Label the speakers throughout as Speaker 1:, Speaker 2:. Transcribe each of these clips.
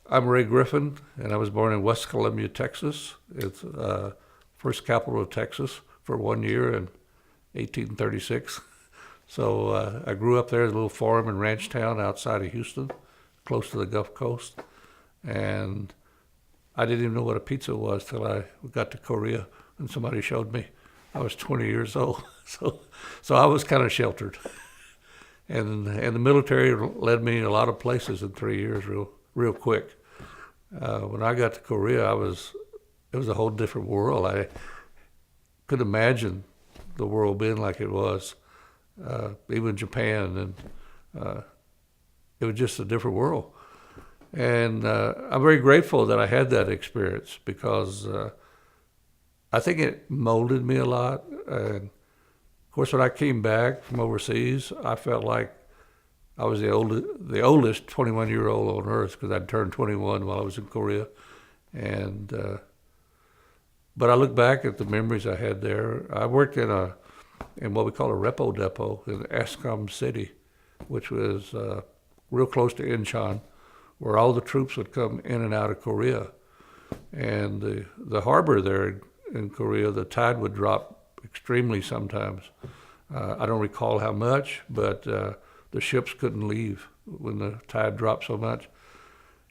Speaker 1: I'm Ray Griffin, and I was born in West Columbia, Texas. It's first capital of Texas for 1 year in 1836. So I grew up there, a little farm and ranch town outside of Houston, close to the Gulf Coast. And I didn't even know what a pizza was till I got to Korea and somebody showed me. I was 20 years old, so I was kind of sheltered. And the military led me a lot of places in 3 years, real quick. When I got to Korea, it was a whole different world. I could imagine the world being like it was, even Japan, and it was just a different world. And I'm very grateful that I had that experience because I think it molded me a lot. And of course, when I came back from overseas, I felt like I was the oldest 21-year-old on earth because I'd turned 21 while I was in Korea. And but I look back at the memories I had there. I worked in what we call a repo depot in Ascom City, which was real close to Incheon, where all the troops would come in and out of Korea. And the harbor there in Korea, the tide would drop extremely sometimes. I don't recall how much, but the ships couldn't leave when the tide dropped so much.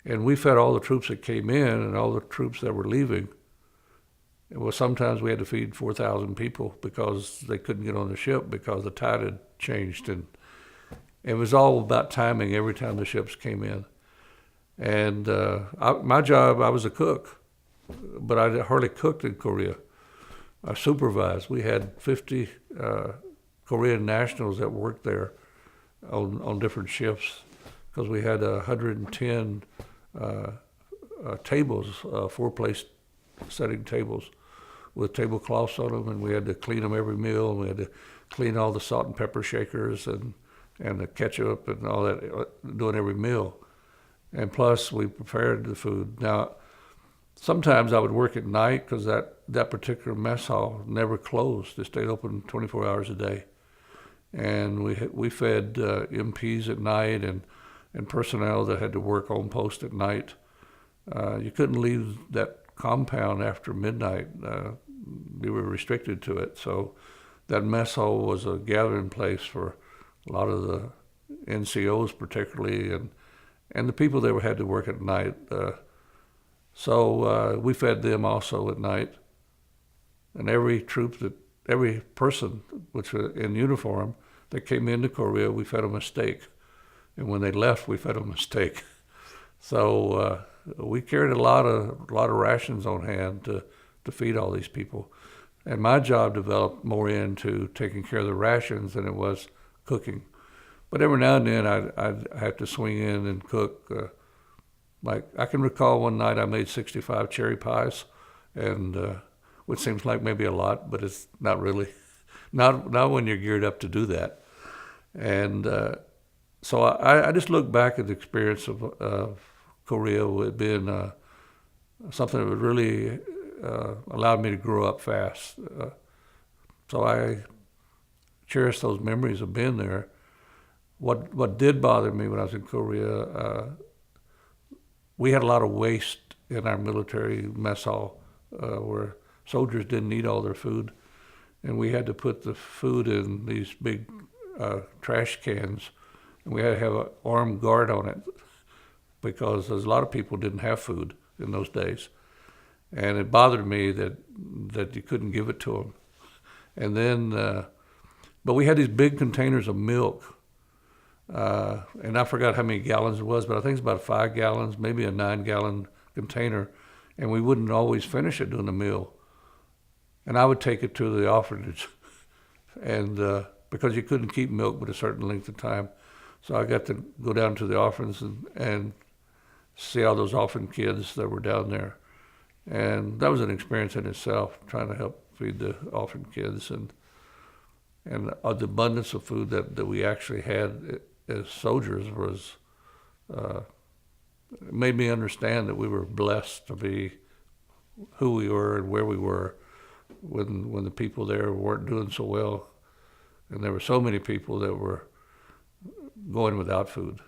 Speaker 1: And we fed all the troops that came in and all the troops that were leaving. Well, sometimes we had to feed 4,000 people because they couldn't get on the ship because the tide had changed. And it was all about timing every time the ships came in. And my job, I was a cook, but I hardly cooked in Korea. I supervised. We had 50 Korean nationals that worked there on different shifts because we had 110 tables, four-place setting tables with tablecloths on them, and we had to clean them every meal, and we had to clean all the salt and pepper shakers and the ketchup and all that, doing every meal. And plus, we prepared the food. Now, sometimes I would work at night because that particular mess hall never closed. It stayed open 24 hours a day. And we fed MPs at night and personnel that had to work on post at night. You couldn't leave that compound after midnight. We were restricted to it. So that mess hall was a gathering place for a lot of the NCOs particularly and the people that had to work at night. So we fed them also at night. And every person which was in uniform that came into Korea, we fed them a steak. And when they left, we fed them a steak. So we carried a lot of rations on hand to feed all these people. And my job developed more into taking care of the rations than it was cooking. But every now and then I'd have to swing in and cook. Like I can recall one night I made 65 cherry pies, and which seems like maybe a lot, but it's not really. Not when you're geared up to do that. And so I just look back at the experience of Korea with being something that would really allowed me to grow up fast. So I cherish those memories of being there. What did bother me when I was in Korea, we had a lot of waste in our military mess hall where soldiers didn't eat all their food. And we had to put the food in these big trash cans. And we had to have an armed guard on it because there's a lot of people didn't have food in those days. And it bothered me that you couldn't give it to them. And then, but we had these big containers of milk. And I forgot how many gallons it was, but I think it's about 5 gallons, maybe a 9-gallon container. And we wouldn't always finish it during the meal. And I would take it to the orphanage, and because you couldn't keep milk but a certain length of time. So I got to go down to the orphans and see all those orphan kids that were down there. And that was an experience in itself, trying to help feed the orphan kids and the abundance of food that we actually had as soldiers was it made me understand that we were blessed to be who we were and where we were when the people there weren't doing so well, and there were so many people that were going without food.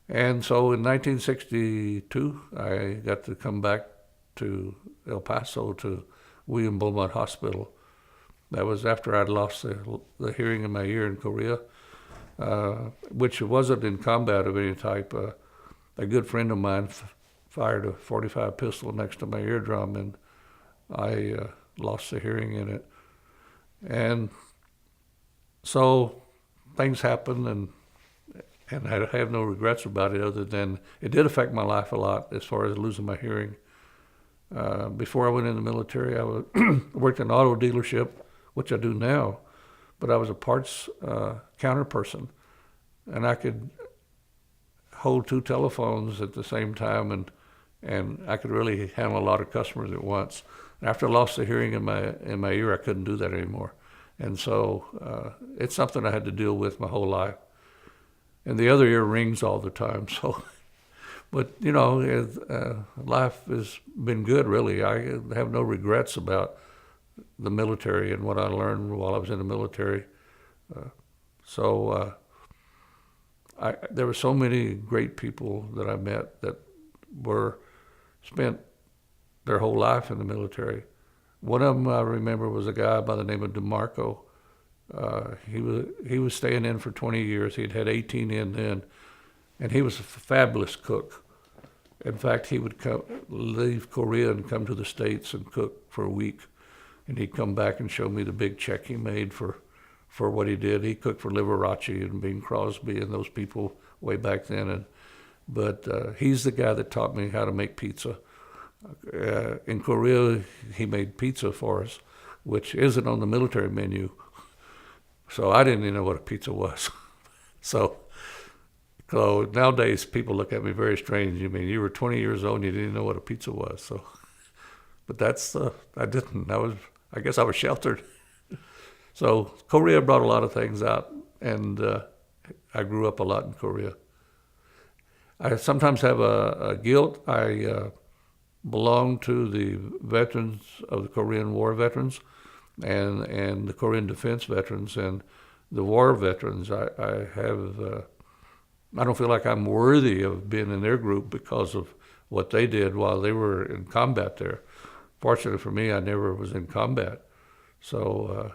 Speaker 1: And so in 1962, I got to come back to El Paso to William Beaumont Hospital. That was after I'd lost the hearing in my ear in Korea, which wasn't in combat of any type. A good friend of mine fired a .45 pistol next to my eardrum, and I lost the hearing in it. And so things happened, and I have no regrets about it other than it did affect my life a lot as far as losing my hearing. Before I went in the military, I worked in an auto dealership, which I do now, but I was a parts counter person, and I could hold two telephones at the same time, and I could really handle a lot of customers at once. After I lost the hearing in my ear, I couldn't do that anymore, and so it's something I had to deal with my whole life. And the other ear rings all the time, so. But you know, life has been good. Really, I have no regrets about the military and what I learned while I was in the military. There were so many great people that I met that spent their whole life in the military. One of them I remember was a guy by the name of DeMarco. He was staying in for 20 years. He'd had 18 in then, and he was a fabulous cook. In fact, he would leave Korea and come to the States and cook for a week, and he'd come back and show me the big check he made for what he did. He cooked for Liberace and Bing Crosby and those people way back then. But he's the guy that taught me how to make pizza. In Korea, he made pizza for us, which isn't on the military menu. So I didn't even know what a pizza was. So nowadays people look at me very strange. You mean you were 20 years old and you didn't know what a pizza was? So, but I didn't. I guess I was sheltered. So Korea brought a lot of things out, and I grew up a lot in Korea. I sometimes have a guilt. I belong to the veterans of the Korean War veterans, and the Korean Defense veterans, and the war veterans. I don't feel like I'm worthy of being in their group because of what they did while they were in combat there. Fortunately for me, I never was in combat. So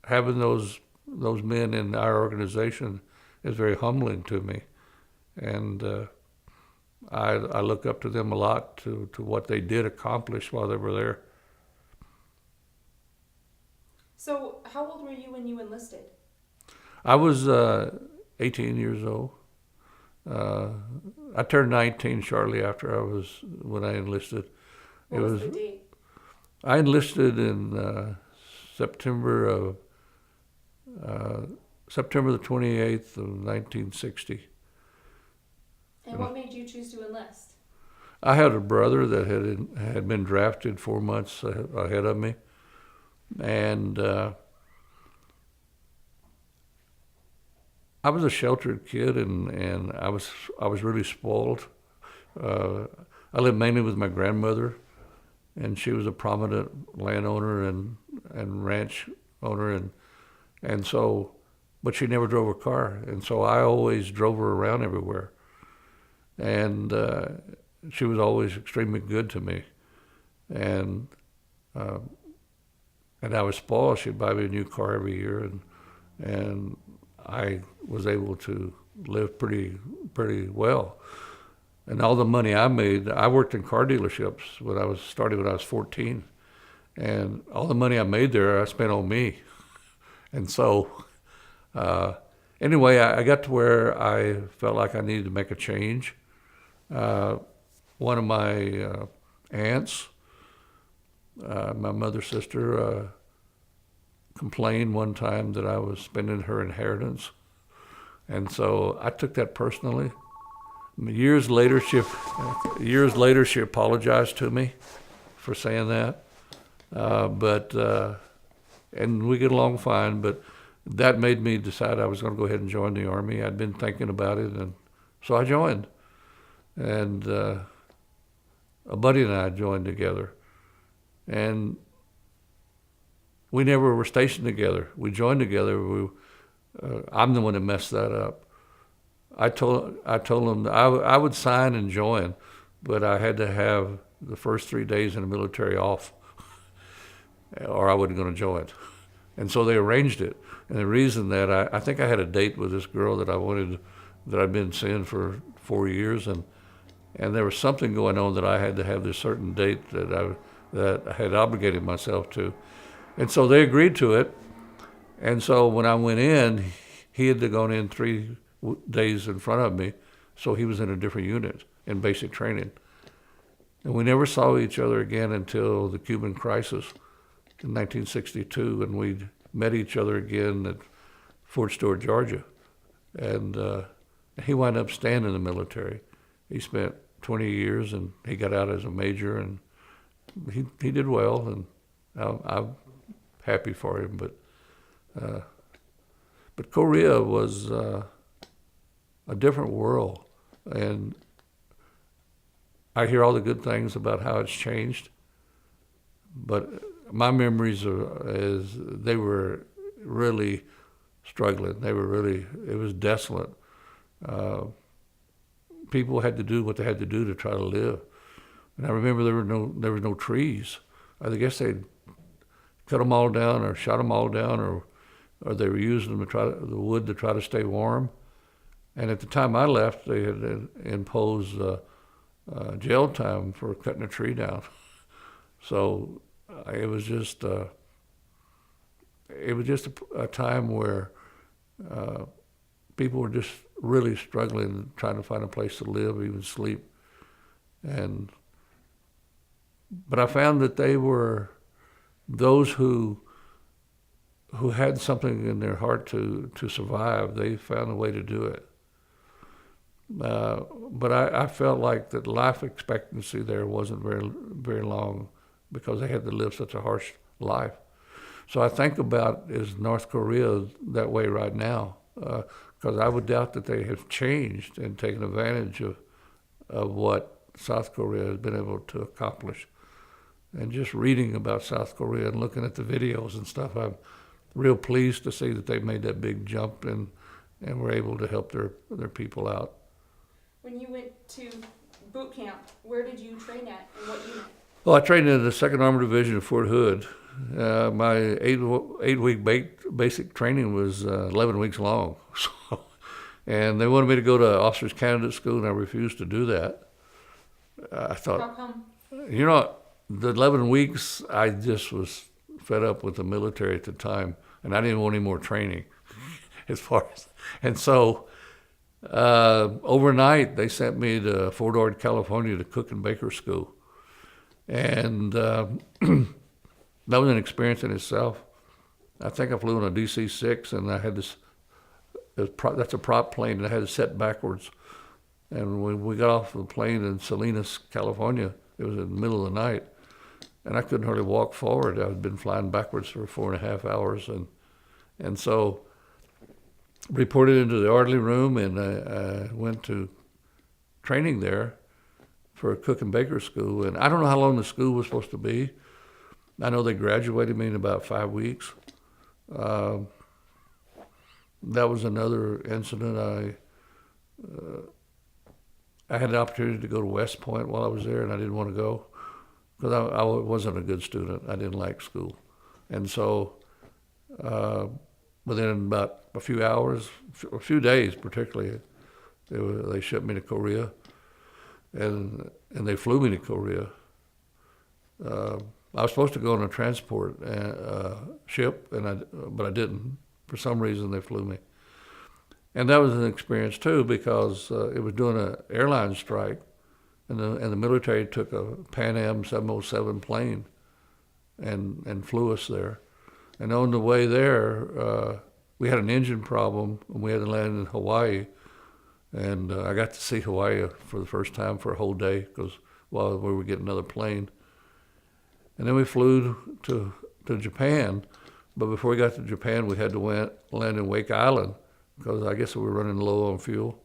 Speaker 1: having those men in our organization is very humbling to me. And I look up to them a lot to what they did accomplish while they were there.
Speaker 2: So how old were you when you enlisted?
Speaker 1: I was 18 years old. I turned 19 shortly after when I enlisted.
Speaker 2: What was the date?
Speaker 1: I enlisted in September the 28th of 1960.
Speaker 2: And what made you choose to enlist?
Speaker 1: I had a brother that had been drafted 4 months ahead of me, and I was a sheltered kid, and I was really spoiled. I lived mainly with my grandmother, and she was a prominent landowner and ranch owner, and so, but she never drove a car, and so I always drove her around everywhere, and she was always extremely good to me, and I was spoiled. She'd buy me a new car every year, and I was able to live pretty well. And all the money I made, I worked in car dealerships when I was 14. And all the money I made there, I spent on me. And so, anyway, I got to where I felt like I needed to make a change. One of my aunts, my mother's sister, complained one time that I was spending her inheritance. And so I took that personally. Years later, she apologized to me for saying that. And we get along fine, but that made me decide I was going to go ahead and join the Army. I'd been thinking about it, and so I joined. And a buddy and I joined together. And we never were stationed together. We joined together. I'm the one that messed that up. I told them I would sign and join, but I had to have the first 3 days in the military off, or I wasn't going to join. And so they arranged it. And the reason that I think I had a date with this girl that I'd been seeing for 4 years, and there was something going on that I had to have this certain date that I had obligated myself to. And so they agreed to it. And so when I went in, he had gone in 3 days in front of me, so he was in a different unit in basic training. And we never saw each other again until the Cuban crisis in 1962, and we met each other again at Fort Stewart, Georgia. And he wound up staying in the military. He spent 20 years, and he got out as a major, and he did well, and I'm happy for him. But Korea was a different world, and I hear all the good things about how it's changed, but my memories is they were really struggling. It was desolate. People had to do what they had to do to try to live. And I remember there were no trees. I guess they'd cut them all down or shot them all down, or they were using them the wood to try to stay warm. And at the time I left, they had imposed jail time for cutting a tree down. So it was just a time where people were just really struggling, trying to find a place to live, even sleep. But I found that they were those who had something in their heart to survive. They found a way to do it. But I felt like that life expectancy there wasn't very, very long because they had to live such a harsh life. So I think about is North Korea that way right now, because I would doubt that they have changed and taken advantage of what South Korea has been able to accomplish. And just reading about South Korea and looking at the videos and stuff, I'm real pleased to see that they made that big jump and were able to help their people out.
Speaker 2: When you went to boot camp, where did you train at and what unit?
Speaker 1: Well, I trained in the 2nd Armored Division of Fort Hood. My 8-week basic training was 11 weeks long. So, and they wanted me to go to officers candidate school, and I refused to do that. I thought,
Speaker 2: how come?
Speaker 1: The 11 weeks, I just was fed up with the military at the time, and I didn't want any more training and so overnight they sent me to Fort Ord, California to cook and baker school. And that was an experience in itself. I think I flew on a DC-6, and I had this, that's a prop plane, and I had to set backwards. And when we got off the plane in Salinas, California, it was in the middle of the night, and I couldn't hardly walk forward. I had been flying backwards for 4.5 hours, and so reported into the orderly room, and I went to training there for a cook and baker school. And I don't know how long the school was supposed to be. I know they graduated me in about 5 weeks. That was another incident. I had the opportunity to go to West Point while I was there, and I didn't want to go because I wasn't a good student. I didn't like school. And so within about a few hours, a few days particularly, they shipped me to Korea, and they flew me to Korea. I was supposed to go on a transport ship, but I didn't. For some reason, they flew me. And that was an experience too, because it was during an airline strike, and the military took a Pan Am 707 plane and flew us there. And on the way there, we had an engine problem, and we had to land in Hawaii. And I got to see Hawaii for the first time for a whole day, because while we were getting another plane. And then we flew to Japan, but before we got to Japan, we had to land in Wake Island, because I guess we were running low on fuel.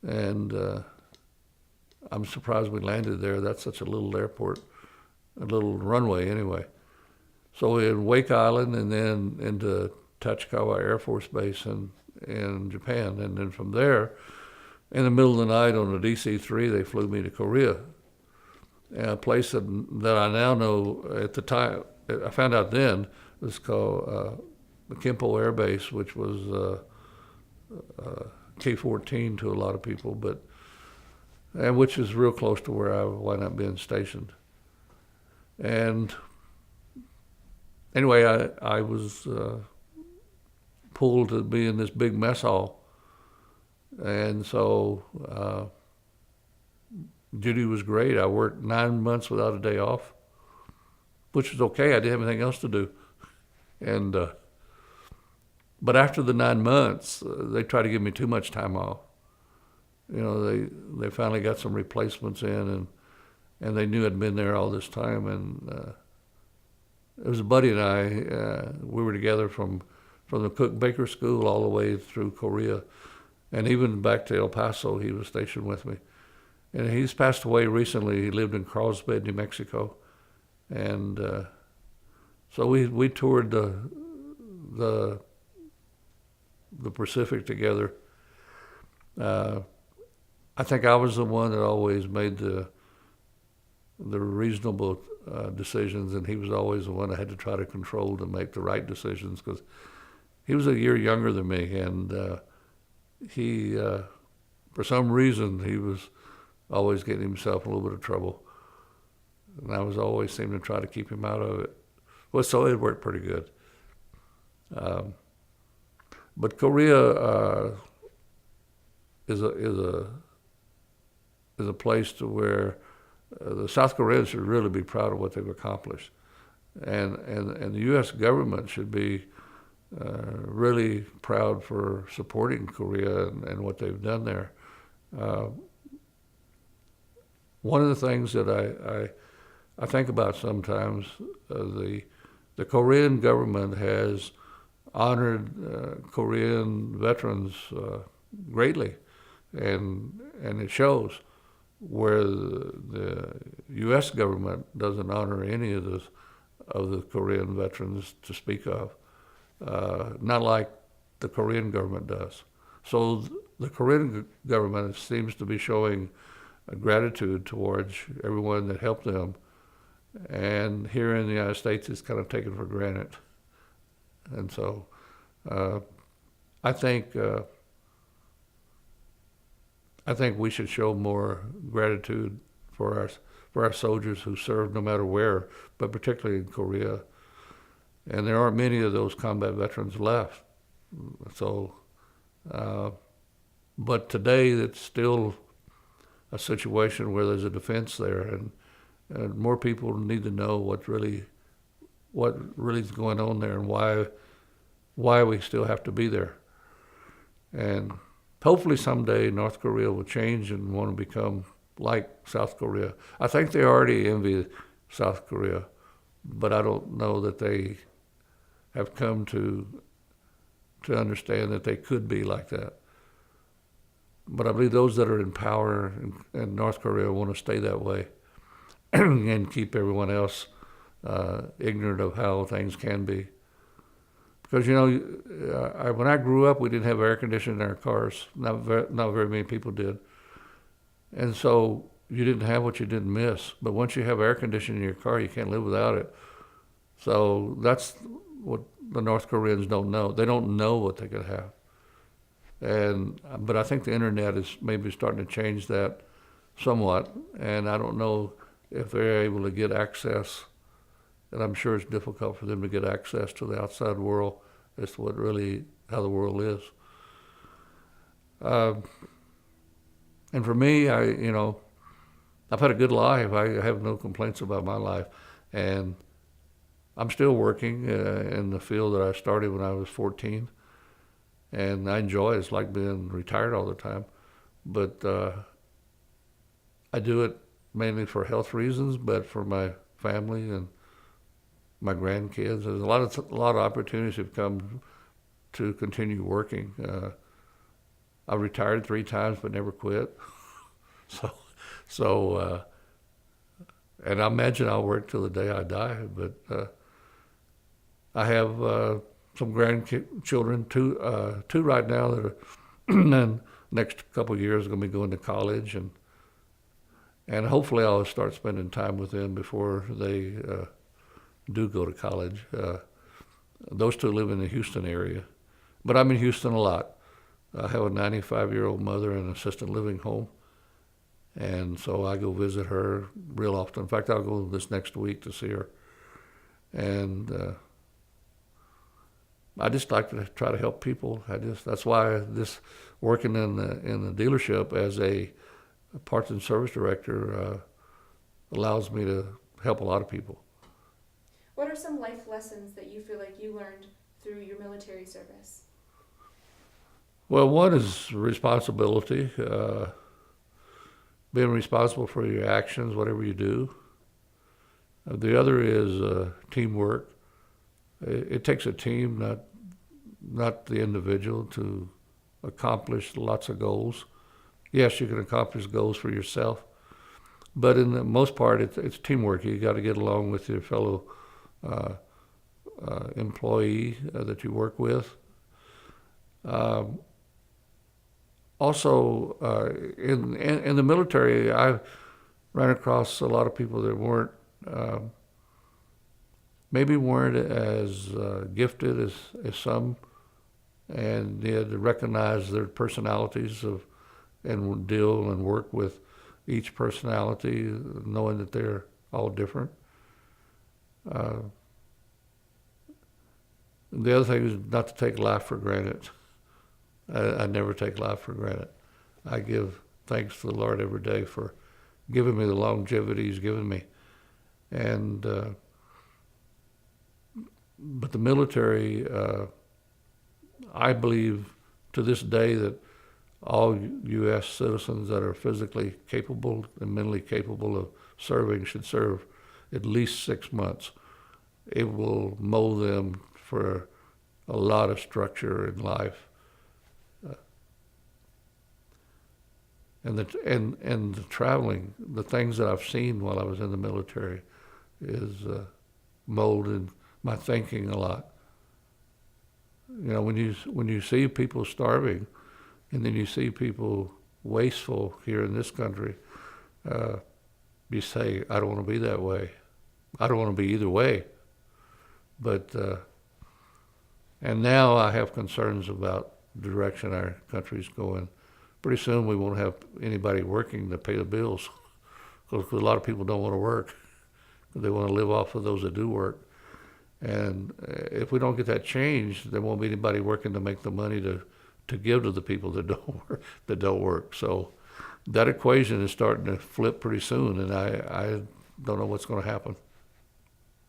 Speaker 1: And I'm surprised we landed there. That's such a little airport, a little runway anyway. So we had Wake Island and then into Tachikawa Air Force Base, and in Japan. And then from there, in the middle of the night on a DC-3, they flew me to Korea. And a place that I now know at the time, I found out then, was called the Kimpo Air Base, which was K-14 to a lot of people, and which is real close to where I wound up being stationed. And anyway, I was pulled to be in this big mess hall. And so duty was great. I worked 9 months without a day off, which was okay. I didn't have anything else to do. And but after the 9 months, they tried to give me too much time off. You know, they finally got some replacements in, and they knew I'd been there all this time. And it was a buddy and I. We were together from the Cook Baker School all the way through Korea, and even back to El Paso. He was stationed with me, and he's passed away recently. He lived in Carlsbad, New Mexico, and so we toured the Pacific together. I think I was the one that always made the reasonable decisions, and he was always the one I had to try to control to make the right decisions, because he was a year younger than me, and he, for some reason, he was always getting himself in a little bit of trouble, and I was always seeming to try to keep him out of it. Well, so it worked pretty good. But Korea is a place to where the South Koreans should really be proud of what they've accomplished, and the U.S. government should be really proud for supporting Korea and what they've done there. One of the things that I think about sometimes, the Korean government has honored Korean veterans greatly, and it shows, where the U.S. government doesn't honor any of the Korean veterans to speak of, not like the Korean government does. So the Korean government seems to be showing gratitude towards everyone that helped them, and here in the United States it's kind of taken for granted. And so I think we should show more gratitude for our soldiers who served no matter where, but particularly in Korea. And there aren't many of those combat veterans left. So, but today it's still a situation where there's a defense there, and more people need to know what really is going on there, and why we still have to be there. And hopefully someday North Korea will change and want to become like South Korea. I think they already envy South Korea, but I don't know that they have come to understand that they could be like that. But I believe those that are in power in North Korea want to stay that way and keep everyone else ignorant of how things can be. Because, you know, when I grew up, we didn't have air conditioning in our cars. Not very many people did. And so you didn't have what you didn't miss. But once you have air conditioning in your car, you can't live without it. So that's what the North Koreans don't know. They don't know what they could have. But I think the internet is maybe starting to change that somewhat. And I don't know if they're able to get access. And I'm sure it's difficult for them to get access to the outside world as to how the world is. And for me, I've had a good life. I have no complaints about my life. And I'm still working in the field that I started when I was 14. And I enjoy it. It's like being retired all the time. But I do it mainly for health reasons, but for my family and my grandkids. There's a lot of opportunities have come to continue working. I've retired 3 times but never quit. So and I imagine I'll work till the day I die. But I have some grandchildren, two right now that are and next couple of years going to be going to college, and hopefully I'll start spending time with them before they do go to college. Those two live in the Houston area, but I'm in Houston a lot. I have a 95-year-old mother in an assisted living home, and so I go visit her real often. In fact, I'll go this next week to see her, and I just like to try to help people. That's why this working in the dealership as a parts and service director allows me to help a lot of people.
Speaker 2: What are some life lessons that you feel like you learned through your military service?
Speaker 1: Well, one is responsibility, being responsible for your actions, whatever you do. The other is teamwork. It takes a team, not the individual, to accomplish lots of goals. Yes, you can accomplish goals for yourself, but in the most part, it's teamwork. You got to get along with your fellow employee that you work with. Also, in the military, I ran across a lot of people that weren't maybe weren't as gifted as some, and they had to recognize their personalities and deal and work with each personality, knowing that they're all different. The other thing is not to take life for granted. I never take life for granted. I give thanks to the Lord every day for giving me the longevity He's given me. And but the military, I believe to this day that all U.S. citizens that are physically capable and mentally capable of serving should serve at least 6 months. It will mold them for a lot of structure in life. And the traveling, the things that I've seen while I was in the military, is molded my thinking a lot. You know, when you see people starving, and then you see people wasteful here in this country, you say, I don't want to be that way. I don't want to be either way. But and now I have concerns about the direction our country's going. Pretty soon we won't have anybody working to pay the bills, because a lot of people don't want to work. They want to live off of those that do work. And if we don't get that changed, there won't be anybody working to make the money to give to the people that don't work. So that equation is starting to flip pretty soon, and I don't know what's going to happen.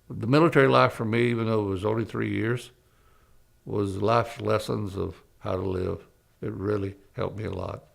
Speaker 1: The military life for me, even though it was only 3 years, was life lessons of how to live. It really helped me a lot.